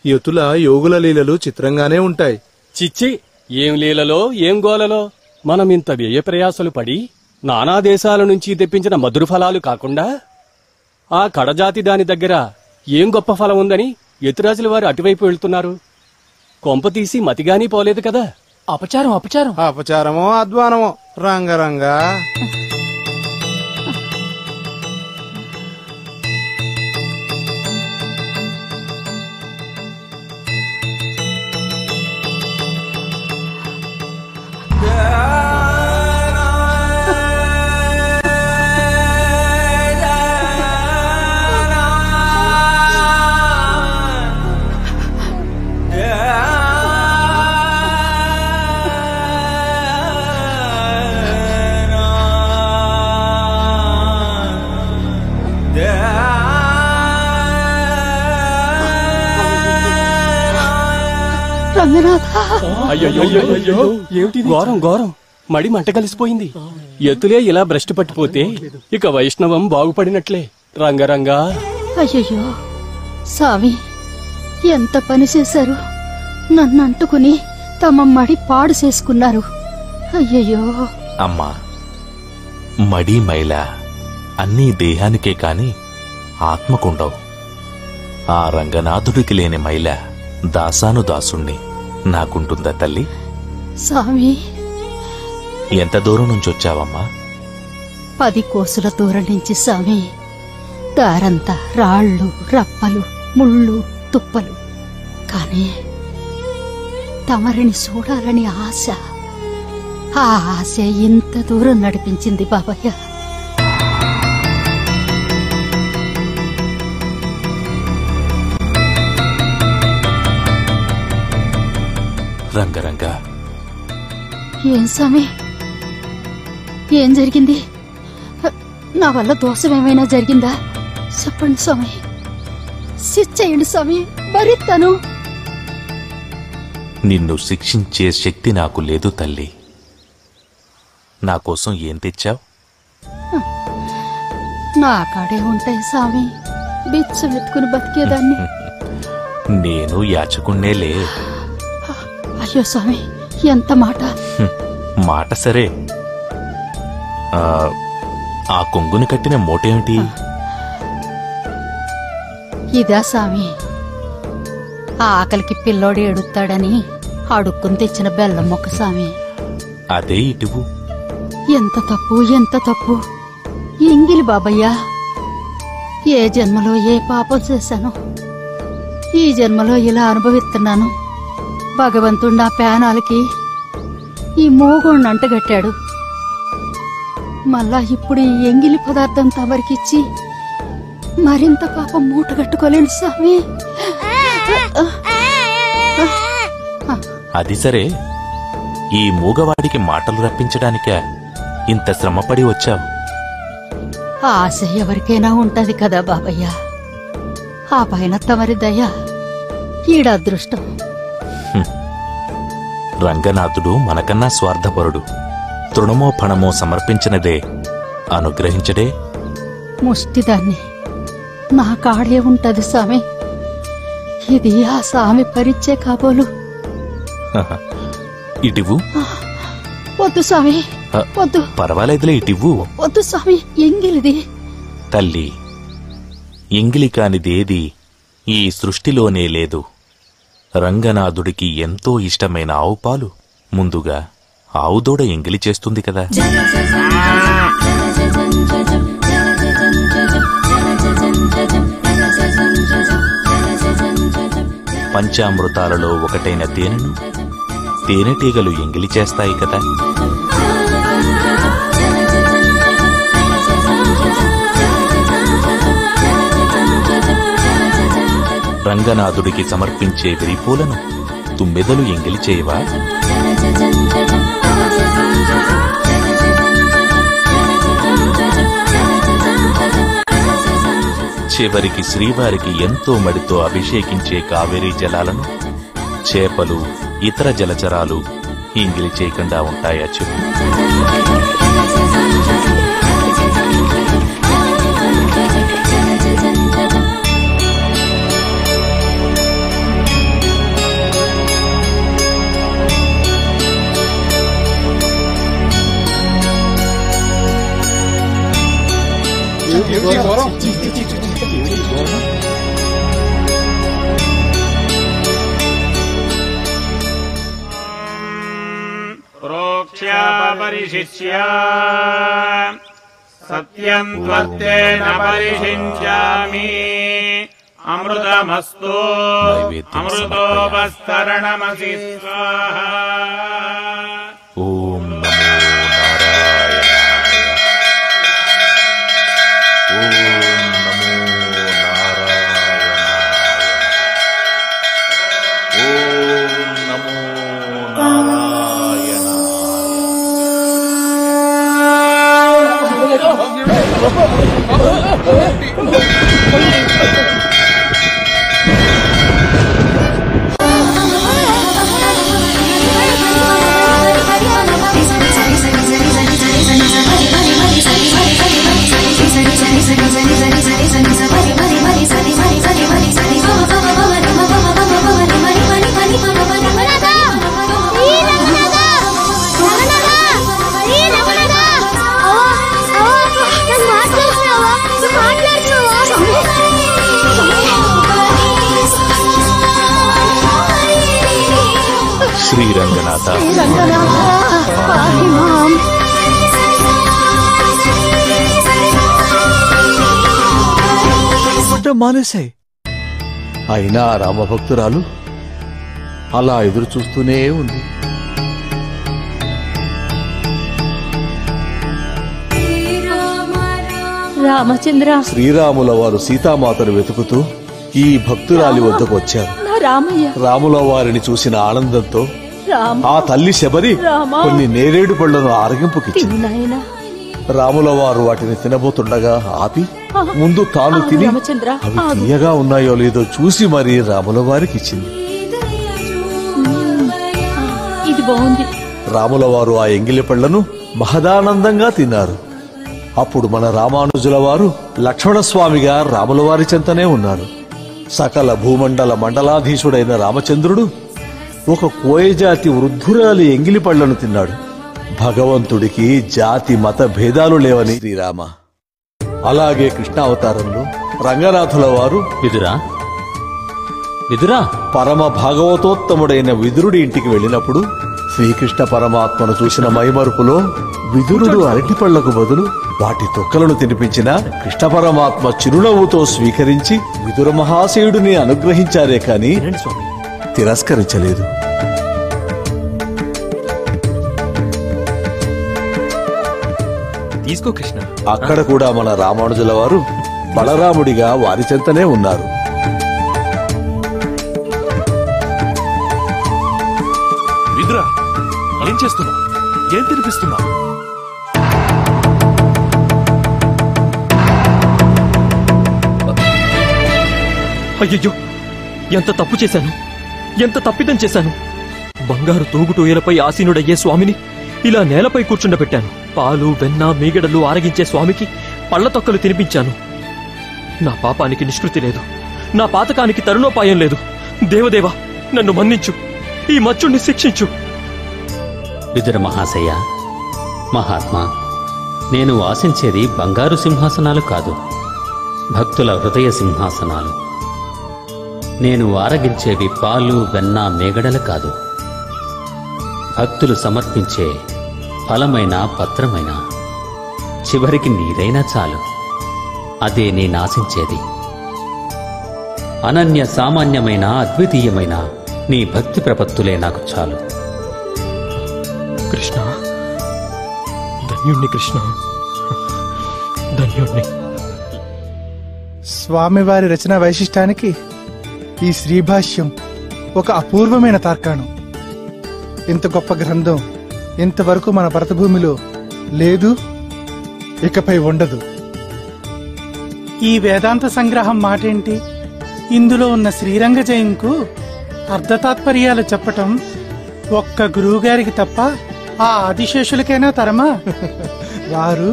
యతుల యోగుల లీలలు చిత్రంగానే ఉంటాయి. చిచ్చి, ఏం లీలలో ఏం గోలలో. మనం ఇంత వ్యయ ప్రయాసలు పడి నానా దేశాల నుంచి తెప్పించిన మధుర ఫలాలు కాకుండా ఆ కడజాతి దాని దగ్గర ఏం గొప్ప ఫలం ఉందని యతురాజుల వారు అటువైపు వెళ్తున్నారు. కొంప తీసి మతిగానీ పోలేదు కదా. అపచారం అపచారం. అపచారమో అధ్వానమో రంగరంగా. అయ్యో ఏమిటి ఘోరం ఘోరం. మడి మంట కలిసిపోయింది. ఎత్తులే ఇలా భ్రష్టు పట్టిపోతే ఇక వైష్ణవం బాగుపడినట్లే. రంగరంగా. అయ్యయ్యో స్వామి, ఎంత పని చేశారు. నన్ను అంటుకుని తమ మడి పాడు చేసుకున్నారు. అయ్యయ్యో. అమ్మా, మడి మైల అన్నీ దేహానికే కాని ఆత్మకుండవు. ఆ రంగనాథుడికి లేని మైల దాసాను దాసుణ్ణి నాకుంటుందా తల్లి? స్వామి, ఎంత దూరం నుంచొచ్చావమ్మా? 10 కోసుల దూరం నుంచి స్వామి. దారంతా రాళ్ళు, రప్పలు, ముళ్ళు, తుప్పలు. కాని తమరిని చూడాలని ఆశ. ఆ ఆశ ఇంత దూరం నడిపించింది బాబయ్య. రంగరంగ, ఏం స్వామి, ఏం జరిగింది? నా వల్ల దోషం ఏమైనా జరిగిందా? చెప్పండి స్వామి, శిక్షేయండి స్వామి, భరిస్తాను. నిన్ను శిక్షించే శక్తి నాకు లేదు తల్లి. నా కోసం ఏం తెచ్చావు? నా కాడే ఉంటాయి స్వామి, బిచ్చం ఎత్తుకుని బతికేదాన్ని. నేను యాచకుణ్ణేలే. అయ్యో స్వామి, ఎంత మాట! మాట సరే, ఆ కొంగుని కట్టిన మూటేమిటి? ఇదా స్వామి, ఆ ఆకలికి పిల్లోడు ఎడుతాడని అడుక్కుని తెచ్చిన బెల్లం మొక్క స్వామి. అదే ఇటువు. ఎంత తప్పు, ఎంత తప్పు! ఎంగిలి బాబయ్యా, ఏ జన్మలో ఏ పాపం చేశాను, ఈ జన్మలో ఇలా అనుభవిస్తున్నాను. భగవంతుడు నా ప్రాణాలకి ఈ మోగోణ్ణి అంటగట్టాడు. మళ్ళా ఇప్పుడు ఈ ఎంగిలి పదార్థం తమరికిచ్చి మరింత పాపం మూటగట్టుకోలేను స్వామి. అది సరే, ఈ మూగవాడికి మాటలు రప్పించడానికే ఇంత శ్రమపడి వచ్చావు? ఆశ ఎవరికైనా ఉంటది కదా బాబయ్య. ఆ పైన తమరి దయ, ఈడ అదృష్టం. రంగనాథుడు మనకన్నా స్వార్థపరుడు. తృణమో ఫణమో సమర్పించినదే అనుగ్రహించడే. ముష్టిదాన్ని నా కాడే ఉంటది స్వామి. ఇది ఆ స్వామి పరిచే కాబోలు. ఇటివు. వద్దు స్వామి, వద్దు. పర్వాలేదులే, ఇటివ్వు. వద్దు స్వామి, ఎంగిలిది. తల్లి, ఎంగిలి కానిదేది ఈ సృష్టిలోనే లేదు. రంగనాథుడికి ఎంతో ఇష్టమైన ఆవు పాలు ముందుగా ఆవుదూడ ఎంగిలి చేస్తుంది కదా. పంచామృతాలలో ఒకటైన తేనెను తేనెటీగలు ఎంగిలి చేస్తాయి కదా. రంగనాథుడికి సమర్పించే విరిపూలను తుమ్మెదలు ఎంగిలి చేయవా? చివరికి శ్రీవారికి ఎంతో మడితో అభిషేకించే కావేరీ జలాలను చేపలు, ఇతర జలచరాలు ఎంగిలి చేయకుండా ఉంటాయా చెప్పు? प्रोक्ष्या परिशिष्या सत्यं त्वत्तेन परिषिञ्चामि अमृतमस्तु अमृतोपस्तरणमसि स्वाहा। ओम नमो రంగనాథ మానేశాయి. అయినా రామభక్తురాలు అలా ఎదురు చూస్తూనే ఉంది. రామచంద్ర, శ్రీరాముల వారు సీతామాతను వెతుకుతూ ఈ భక్తురాలి వద్దకు వచ్చారు. నా రామయ్య. రాముల వారిని చూసిన ఆనందంతో రామ, ఆ తల్లి శబరి రామా. కొన్ని నేరేడు పళ్లను ఆరగింపుకిచ్చింది. నాయనా. రాముల వారు వాటిని తినబోతుండగా ఆపి ముందు తాను తిని రామచంద్ర, అవి తీయగా ఉన్నాయో లేదో చూసి మరీ రాముల వారికి ఇచ్చింది. ఇది బాగుంది. రాముల వారు ఆ ఎంగిలి పళ్లను మహదానందంగా తిన్నారు. అప్పుడు మన రామానుజుల వారు లక్ష్మణస్వామిగా రాముల వారి చెంతనే ఉన్నారు. సకల భూమండల మండలాధీశుడైన రామచంద్రుడు ఒక కోయజాతి వృద్ధురాలి ఎంగిలి పళ్లను తిన్నాడు. భగవంతుడికి జాతి మత భేదాలు లేవని శ్రీరామ. అలాగే కృష్ణావతారంలో రంగనాథుల వారు విదురా పరమ భాగవతోత్తముడైన విదురుడి ఇంటికి వెళ్ళినప్పుడు శ్రీకృష్ణ పరమాత్మను చూసిన మైమరుపులో విదురుడు అరటిపళ్లకు బదులు వాటి తొక్కలను తినిపించిన కృష్ణ పరమాత్మ చిరునవ్వుతో స్వీకరించి విదుర మహాశయుడిని అనుగ్రహించారే కాని తిరస్కరించలేదు. తీసుకో కృష్ణ. అక్కడ కూడా మన రామానుజుల వారు బలరాముడిగా వారి చెంతనే ఉన్నారు. విదురా, ఏం చేస్తున్నావు? ఏం తినిపిస్తున్నావు? అయ్యయ్యో, ఎంత తప్పు చేశాను, ఎంత తప్పిదం చేశాను. బంగారు తూగుటూయలపై ఆసీనుడయ్యే స్వామిని ఇలా నేలపై కూర్చుండబెట్టాను. పాలు వెన్న మీగడలు ఆరగించే స్వామికి పళ్ల తొక్కలు తినిపించాను. నా పాపానికి నిష్కృతి లేదు, నా పాతకానికి తరుణోపాయం లేదు. దేవదేవా, నన్ను మన్నించు, ఈ మచ్చుణ్ణి శిక్షించు. విదుర మహాశయ, మహాత్మా, నేను ఆశించేది బంగారు సింహాసనాలు కాదు, భక్తుల హృదయ సింహాసనాలు. నేను ఆరగించేవి పాలు వెన్న మేగడలు కాదు, భక్తులు సమర్పించే ఫలమైన పత్రమైన, చివరికి నీరైనా చాలు. అదే నేనాశించేది. అనన్య సామాన్యమైన అద్వితీయమైన నీ భక్తి ప్రపత్తులే నాకు చాలు. కృష్ణ, ధన్యుణ్ణి కృష్ణ, ధన్యుణ్ణి. స్వామివారి రచనా వైశిష్టానికి ఈ శ్రీభాష్యం ఒక అపూర్వమైన తార్కాణం. ఇంత గొప్ప గ్రంథం ఇంతవరకు మన భరతభూమిలో లేదు, ఇకపై ఉండదు. ఈ వేదాంత సంగ్రహం మాటేంటి? ఇందులో ఉన్న శ్రీరంగ జయంకు అర్ధతాత్పర్యాలు చెప్పటం ఒక్క గురువుగారికి తప్ప ఆ ఆదిశేషులకైనా తరమా? వారు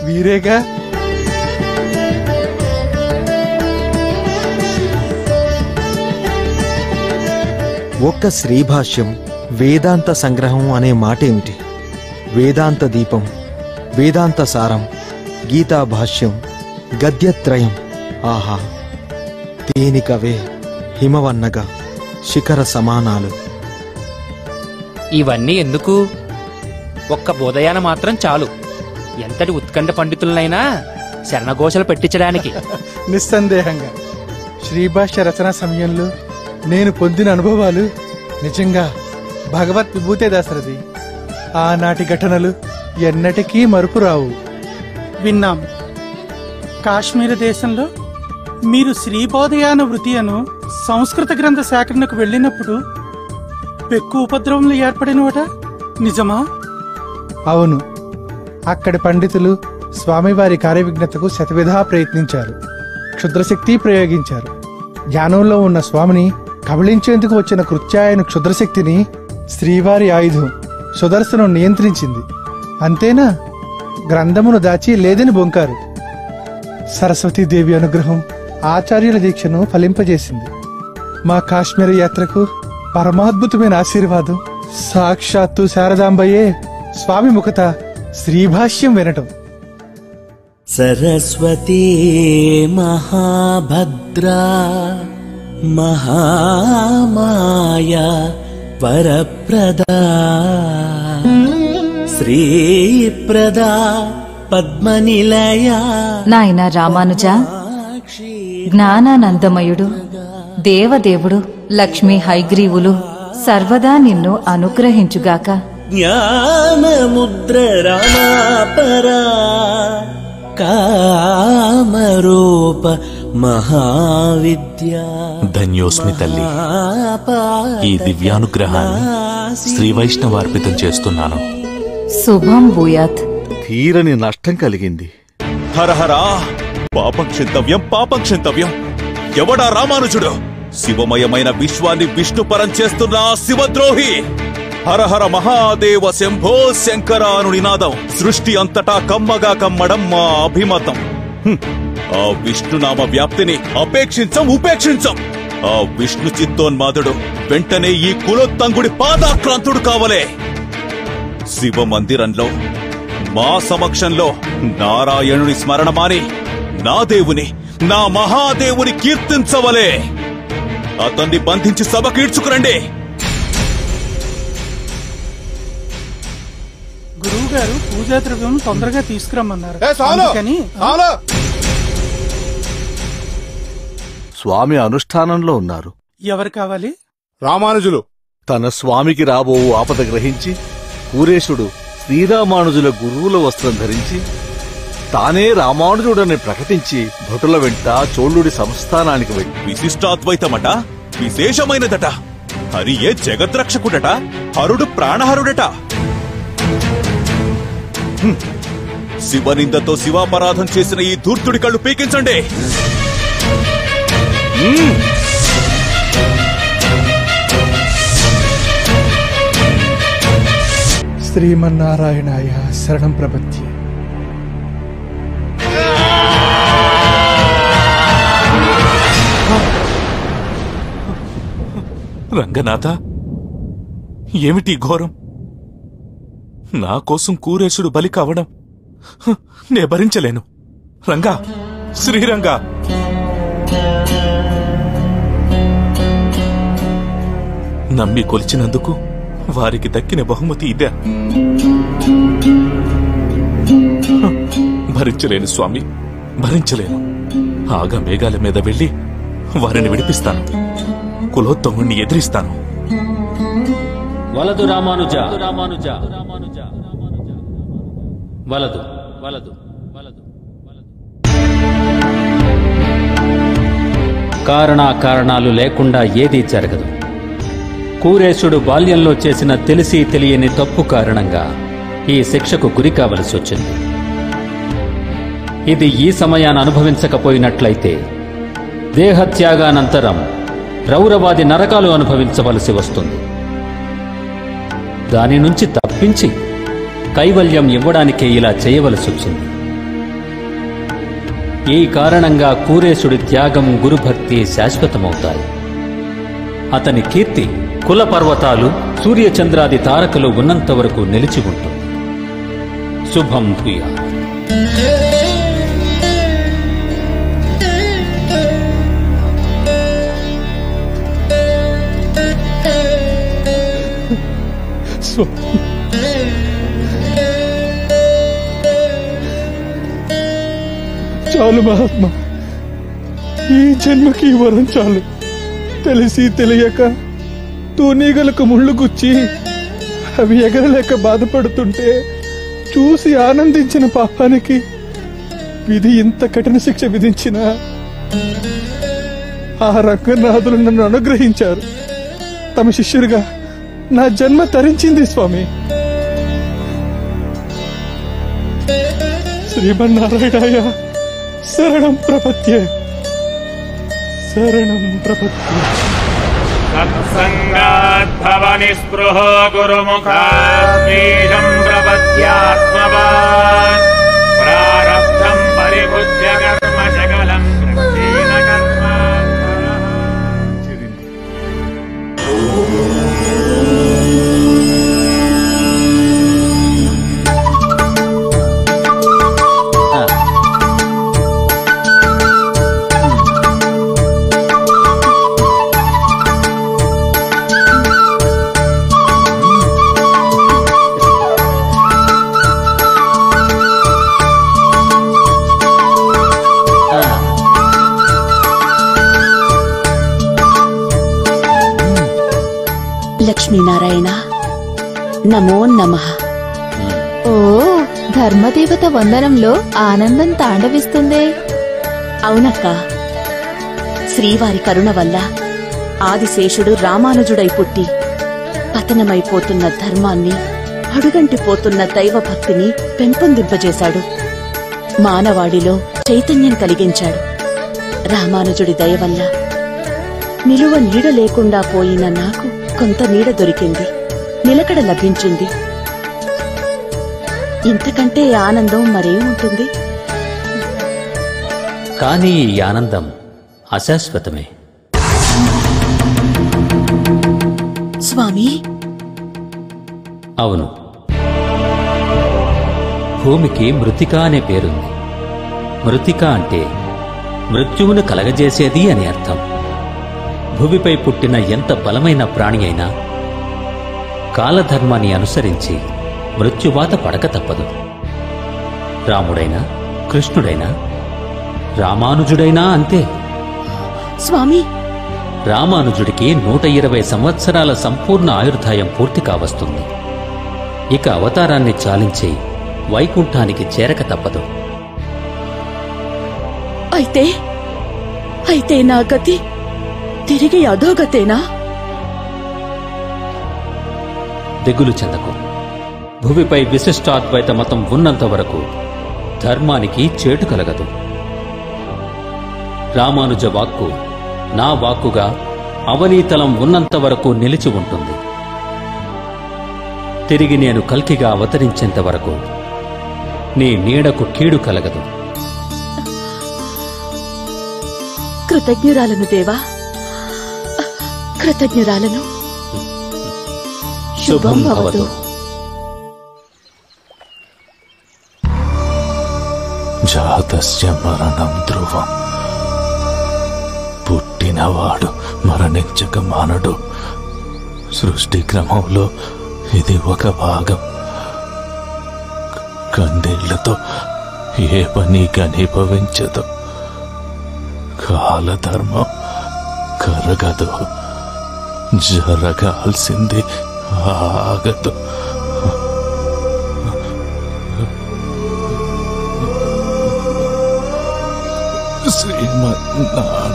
వీరేగా. ఒక్క శ్రీభాష్యం వేదాంత సంగ్రహం అనే మాటేమిటి? వేదాంత దీపం, వేదాంత సారం, గీతా భాష్యం, గద్యత్రయం. ఆహా, తేనికవే హిమవన్నగా శిఖర సమానాలు. ఇవన్నీ ఎందుకు? ఒక్క బోధయాన మాత్రం చాలు, ఎంతటి ఉత్కంఠ పండితులనైనా శరణఘోషలు పెట్టించడానికి. నిస్సందేహంగా శ్రీభాష్య రచన సమయంలో నేను పొందిన అనుభవాలు నిజంగా భగవత్ విభూతే దాసరది. ఆనాటి ఘటనలు ఎన్నటికీ మరుపురావు. విన్నాం. కాశ్మీర దేశంలో మీరు శ్రీబోధయాన వృత్తి అను సంస్కృత గ్రంథ సేకరణకు వెళ్ళినప్పుడు పెక్కు ఉపద్రవములు ఏర్పడినవట, నిజమా? అవును. అక్కడి పండితులు స్వామివారి కార్యవిఘ్నతకు శతవిధా ప్రయత్నించారు, క్షుద్రశక్తి ప్రయోగించారు. ధ్యానంలో ఉన్న స్వామిని కబళించేందుకు వచ్చిన కృత్యాయన క్షుద్రశక్తిని శ్రీవారి ఆయుధం సుదర్శనం నియంత్రించింది. అంతేనా, గ్రంథమును దాచి లేదని బొంకారు. సరస్వతీదేవి అనుగ్రహం ఆచార్యుల దీక్షను ఫలింపజేసింది. మా కాశ్మీర యాత్రకు పరమాద్భుతమైన ఆశీర్వాదం సాక్షాత్తు శారదాంబయే స్వామి ముఖత శ్రీభాష్యం వినటం. సరస్వతీ మహాభద్రా మహామాయ వరప్రదా శ్రీప్రదా పద్మనిలయా. నాయన రామానుజ, జ్ఞానానందమయుడు దేవదేవుడు లక్ష్మీ హైగ్రీవులు సర్వదా నిన్ను అనుగ్రహించుగాక. జ్ఞానముద్ర రామాపరా కామరూప మహావిద్య. ధన్యోస్మి తల్లి, ఈ దివ్యానుగ్రహాన్ని శ్రీ వైష్ణవార్పితం చేస్తున్నాను. శుభం భూయాత్. తీరని నష్టం కలిగింది. హరహరా, పాపం క్షింతవ్యం, పాపం క్షింతవ్యం. ఎవడా రామానుజుడు? శివమయమైన విశ్వాన్ని విష్ణుపరం చేస్తున్న శివద్రోహి. హరహర మహాదేవ శంభో శంకరాను నినాదం సృష్టి అంతటా కమ్మగా కమ్మడం మా అభిమతం. ఆ విష్ణునామ వ్యాప్తిని ఉపేక్షించం. ఆ విష్ణు చిత్తోన్మాదుడు వెంటనే ఈ కులోత్తంగుడి పాదాక్రాంతుడు కావలే. శివ మందిరంలో మా సమక్షంలో నారాయణుని స్మరణమాని నా దేవుని, నా మహాదేవుని కీర్తించవలే. అతన్ని బంధించి సభకీడ్చుకురండి. గురువు గారు పూజా ద్రవ్యం తొందరగా తీసుకురమ్మన్నారు. అందుకని స్వామి అనుష్ఠానంలో ఉన్నారు. ఎవరు కావాలి? రామానుజులు. తన స్వామికి రాబో ఆపద గ్రహించి పూరేశుడు శ్రీరామానుజుల గురువుల వస్త్రం ధరించి తానే రామానుజుడని ప్రకటించి భటుల వెంట చోళుడి సంస్థానానికి వెళ్ళి విశిష్టాద్వైతమట, విశేషమైనదట. హరియే జగద్రక్షకుడట, హరుడు ప్రాణహరుడట. శివనిందతో శివాపరాధం చేసిన ఈ ధూర్తుడి కళ్ళు పీకించండి. శ్రీమన్నారాయణాయ శరణం ప్రపత్యే. రంగనాథ, ఏమిటి ఘోరం? నా కోసం కూరేశుడు బలి కావడం నే భరించలేను. రంగా, శ్రీరంగా. నమ్మి కొలిచినందుకు వారికి దక్కిన బహుమతి ఇదే. భరించలేను స్వామి, భరించలేను. ఆగా మేఘాల మీద వెళ్లి వారిని విడిపిస్తాను. కులోత్తముణ్ణి ఎదిరిస్తాను. వలదు రామానుజ, వలదు. కారణాలు లేకుండా ఏదీ జరగదు. కూరేశుడు బాల్యంలో చేసిన తెలిసి తెలియని తప్పు కారణంగా ఈ శిక్షకు గురి కావలసి వచ్చింది. ఇది ఈ సమయాన్ని అనుభవించకపోయినట్లయితే దేహత్యాగానంతరం రౌరవాది నరకాలు అనుభవించవలసి వస్తుంది. దాని నుంచి తప్పించి కైవల్యం ఇవ్వడానికే ఇలా చేయవలసి వచ్చింది. ఈ కారణంగా కూరేశుడి త్యాగం, గురుభక్తి శాశ్వతమవుతాయి. అతని కీర్తి కుల పర్వతాలు, సూర్యచంద్రాది తారకలు ఉన్నంత వరకు నిలిచి ఉంటుంది. శుభం భూయా. చాలు మహాత్మా, ఈ జన్మకి వరం చాలు. తెలిసి తెలియక తూనీగలకు ముళ్ళు గుచ్చి అవి ఎగరలేక బాధపడుతుంటే చూసి ఆనందించిన పాపానికి విధి ఇంత కఠిన శిక్ష విధించిన ఆ రంగనాథులు నన్ను అనుగ్రహించారు. తమ శిష్యుడిగా నా జన్మ తరించింది స్వామి. శ్రీమన్నారాయణాయ శరణం ప్రపత్యే. సత్సంగాద్భవని స్పృహో గురుముఖాద్వేషం ప్రపత్యాత్మవాన్ ప్రారబ్ధం పరిభుజ్య కర్మ శకలం కృష్ణేన కర్మ. నమో నమః. ఓ ధర్మదేవత వందనంలో ఆనందం తాండవిస్తుందే. అవునక్క, శ్రీవారి కరుణ వల్ల ఆదిశేషుడు రామానుజుడై పుట్టి పతనమైపోతున్న ధర్మాన్ని, అడుగంటిపోతున్న దైవభక్తిని పెంపొందింపజేశాడు. మానవాడిలో చైతన్యం కలిగించాడు. రామానుజుడి దయ వల్ల నిలువ నీడ లేకుండా పోయిన నాకు కొంత నీడ దొరికింది, నిలకడ లభించింది. ఇంతకంటే ఆనందం మరేముంటుంది? కానీ ఈ ఆనందం అశాశ్వతమే. స్వామి, అవును, భూమికి మృతిక అనే పేరుంది. మృతిక అంటే మృత్యువును కలగజేసేది అని అర్థం. భూమిపై పుట్టిన ఎంత బలమైన ప్రాణి అయినా కాలధర్మాన్ని అనుసరించి మృత్యువాత పడక తప్పదు. రాముడైనా, కృష్ణుడైనా, రామానుజుడైనా అంతే. స్వామి, రామానుజుడికి 120 సంవత్సరాల సంపూర్ణ ఆయుర్దాయం పూర్తి కావస్తుంది. ఇక అవతారాన్ని చాలించి వైకుంఠానికి చేరక తప్పదు. అయితే నా గతి తిరిగి అధోగతేనా? దిగులు చెందకు. భూమిపై విశిష్టాద్వైత మతం ఉన్నంత వరకు ధర్మానికి చేటు కలగదు. రామానుజ వాక్కు నా వాక్కుగా అవనీతలం ఉన్నంత వరకు నిలిచి ఉంటుంది. తిరిగి నేను కల్కిగా అవతరించేంత వరకు నీ నీడకు కీడు కలగదు. కృతజ్ఞురాలను దేవా, కృతజ్ఞురాలను. శుభం భవతు. జాతస్య మరణం ధ్రువం. పుట్టినవాడు మరణించక మానడు. సృష్టి క్రమంలో ఇది ఒక భాగం. కందేళ్లతో ఏ పని కనిభవించదు. కాలధర్మం కరగదు. జరగాల్సింది ఆగదు. శ్రీమన్నారాయణ,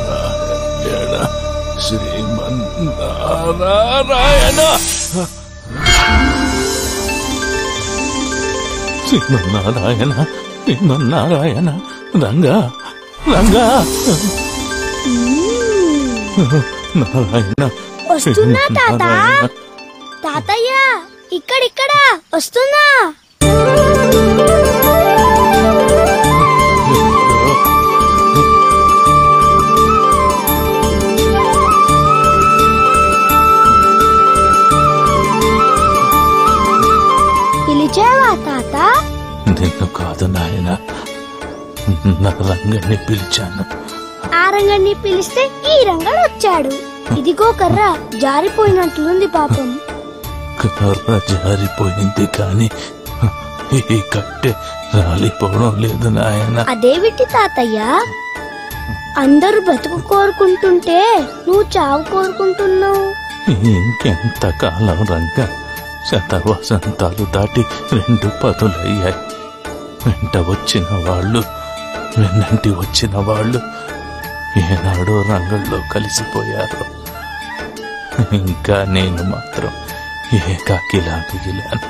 శ్రీమన్నారాయణ, శ్రీమన్నారాయణ, శ్రీమన్నారాయణ. రంగా, రంగా, నారాయణ. వస్తున్నా తాత. తాతయ్య, ఇక్కడిక్కడ వస్తున్నా. పిలిచావా తాత? నిన్ను కాదు నాయన, నా రంగని పిలిచాను. ఆ రంగన్ని పిలిస్తే ఈ రంగడు వచ్చాడు. ఇదిగో కర్ర జారిపోయినట్లుంది పాపం. కర్ర జారిపోయింది కానీ ఈ కట్టె రాలిపోవడం లేదు నాయన. అదేమిటి తాతయ్య? అందరూ బ్రతుకు కోరుకుంటుంటే నువ్వు చావు కోరుకుంటున్నావు. ఇంకెంత కాలం రంగా? శతవసంతాలు దాటి 2 పదులయ్యాయి. వెంట వచ్చిన వాళ్ళు, వెన్నంటి వచ్చిన వాళ్ళు ఏనాడో రంగంలో కలిసిపోయారు. ఇంకా నేను మాత్రం ఏకాకిలా మిగిలాను.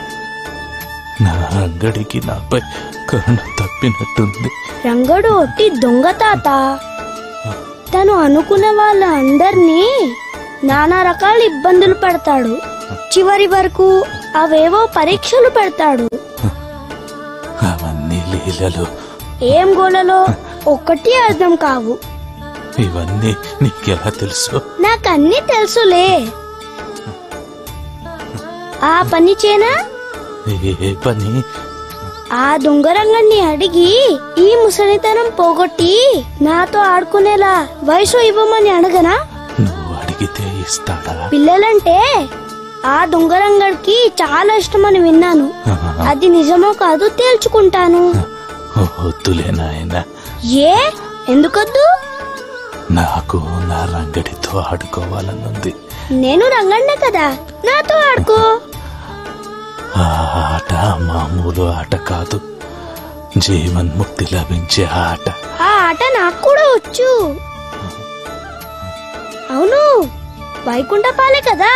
నా రంగడికి నాపై కరుణ తప్పినట్టుంది. రంగడు ఒట్టి దొంగ తాత. తను అనుకున్న వాళ్ళందర్నీ నానా రకాల ఇబ్బందులు పెడతాడు. చివరి వరకు అవేవో పరీక్షలు పెడతాడు. అవన్నీ లీలలు. ఏం గోలలో ఒక్కటి అర్థం కావు. ఇవన్నీ నీకెలా తెలుసు? నాకన్నీ తెలుసులే. ఆ పని చేనా? ఏ పని? ఆ దొంగరంగాన్ని అడిగి ఈ ముసలితనం పోగొట్టి నాతో ఆడుకునేలా వయసు ఇవ్వమని అడగనా? నువ్వు అడిగితే ఇస్తాడా? పిల్లలంటే ఆ దొంగరంగడికి చాలా ఇష్టమని విన్నాను. అది నిజమో కాదు తేల్చుకుంటాను. వద్దులే నాయన. ఏ ఎందుకొద్దు? నాకు నా రంగడితో ఆడుకోవాలనుంది. నేను రంగడినే కదా, నాతో ఆడుకో. ఆ ఆట మామూలు ఆట కాదు, జీవన్ముక్తి లభించే ఆట. ఆ ఆట నాకు కూడా వచ్చు. అవును, వైకుంఠపాలే కదా.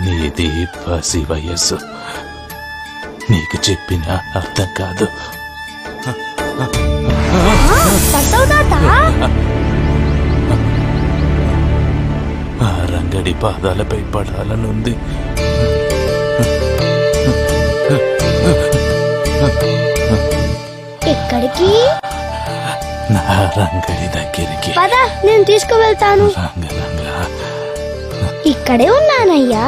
నీది పసి వయస్సు, నీకు చెప్పిన అర్థం కాదు. ఆ రంగడి పాదాలపై పడాలనుంది. ఎక్కడికి? నా రంగడి దగ్గరికి. పద, నేను తీసుకువెళ్తాను. ఇక్కడే ఉన్నానయ్యా.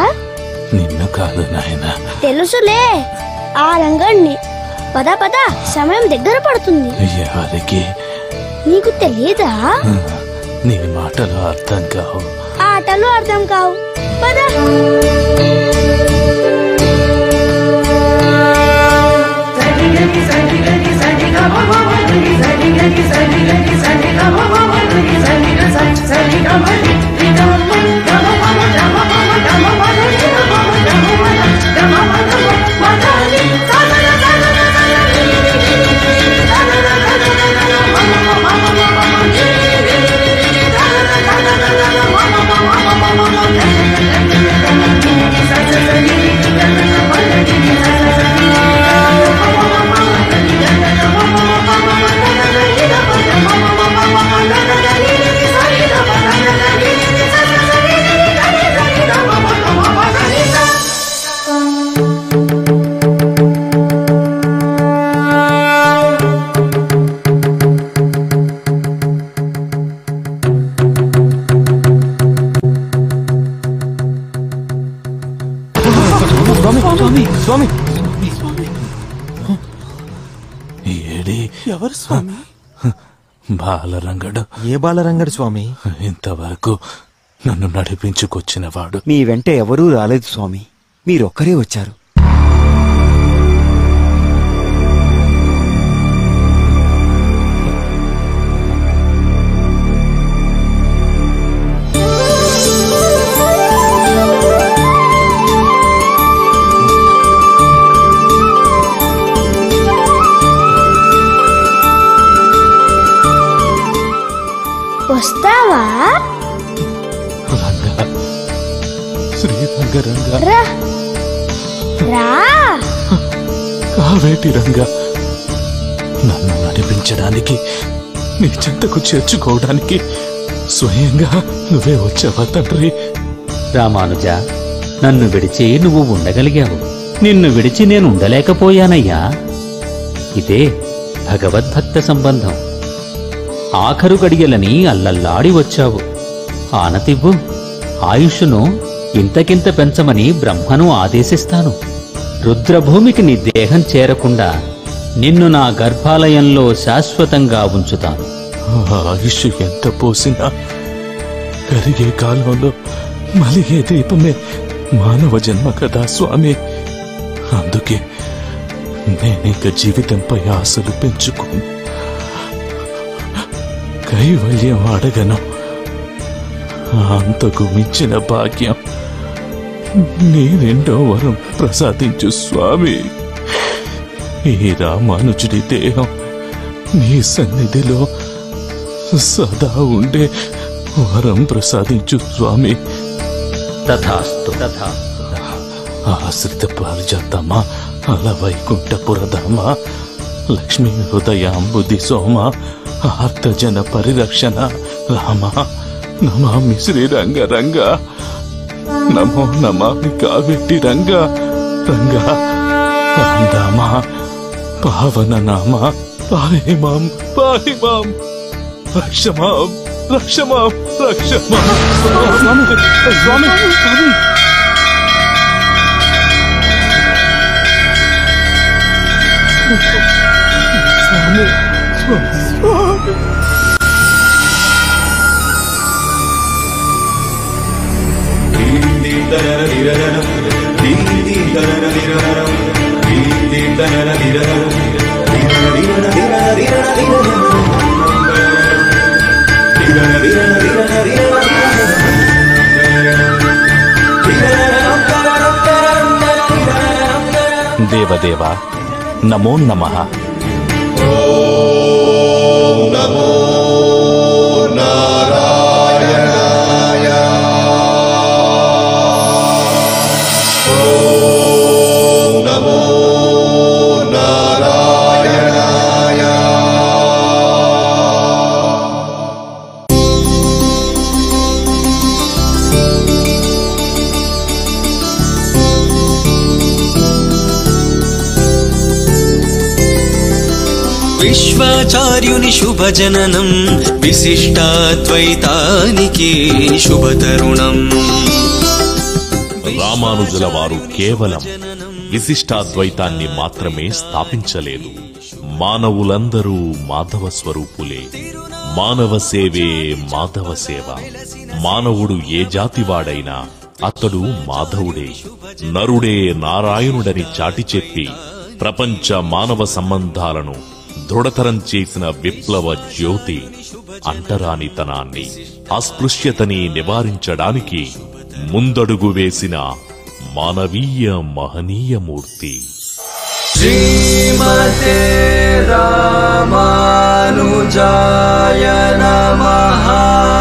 నిన్ను కాదు నాయనా. తెలుసులే, ఆ రంగడిని. పద పద, సమయం దగ్గర పడుతుంది. ఎవరికి? నీకు తెలియదా? నీ మాటలు అర్థం కావు. ఆటలు అర్థం కావు. పద. స్వామి, ఏడి? ఎవరు స్వామి? బాలరంగడు. ఏ బాలరంగడు స్వామి? ఇంతవరకు నన్ను నడిపించుకొచ్చినవాడు. మీ వెంట ఎవరూ రాలేదు స్వామి, మీరొక్కరే వచ్చారు. వస్తావా? శ్రీరంగరంగ రా. కావేటి రంగ, నన్ను నడిపించడానికి, నీ చెంతకు చేర్చుకోవడానికి స్వయంగా నువ్వే వచ్చావా తండ్రి? రామానుజ, నన్ను విడిచి నువ్వు ఉండగలిగావు, నిన్ను విడిచి నేను ఉండలేకపోయానయ్యా. ఇదే భగవద్భక్త సంబంధం. ఆఖరు గడియలని అల్లల్లాడి వచ్చావు. ఆనతివ్వు, ఆయుష్ను ఇంతకింత పెంచమని బ్రహ్మను ఆదేశిస్తాను. రుద్రభూమికి నీ దేహం చేరకుండా నిన్ను నా గర్భాలయంలో శాశ్వతంగా ఉంచుతాను. ఆయుష్ ఎంత పోసినా కరిగే కాలంలో మలిగే దీపమే మానవ జన్మ కదా స్వామి. అందుకే నేనిక జీవితంపై ఆశలు పెంచుకోను, కైవల్యం అడగను. అంతకు మించిన భాగ్యం నీ రెండో వరం ప్రసాదించు స్వామి. ఈ రామానుజుడి దేహం నీ సన్నిధిలో సదా ఉండే వరం ప్రసాదించు స్వామి. తథాస్తు తథాస్తు. ఆశ్రిత పారిజాతమా, అల వైకుంఠపురధామా, లక్ష్మీ హృదయాంబుది సోమ, ఆర్తజన పరిరక్షణ రామ. నమామి శ్రీరంగ రంగ, నమో నమామి కావేటి రంగ రంగ. రామ పావన నామ, పాహి మాం పాహి మాం, రక్షమాం రక్షమాం రక్షమాం. స్వామి స్వామి స్వామి. స్వామి దేవదేవ నమో నమః. నమో నారాయణాయ. నమో నారాయణాయ. విశ్వాచార్యుని శుభజననం విశిష్టాద్వైతానికి శుభతరుణం. రామానుజుల వారు కేవలం విశిష్టాద్వైతాన్ని మాత్రమే స్థాపించలేదు. మానవులందరూ మాధవ స్వరూపులే. మానవ సేవే మాధవ సేవ. మానవుడు ఏ జాతివాడైనా అతడు మాధవుడే. నరుడే నారాయణుడని చాటి చెప్పి ప్రపంచ మానవ సంబంధాలను దృఢతరం చేసిన విప్లవ జ్యోతి అంటరానితనాన్ని, అస్పృశ్యతని నివారించడానికి ముందడుగు వేసిన మానవీయ మహనీయమూర్తి. శ్రీమతే రామానుజాయ నమః.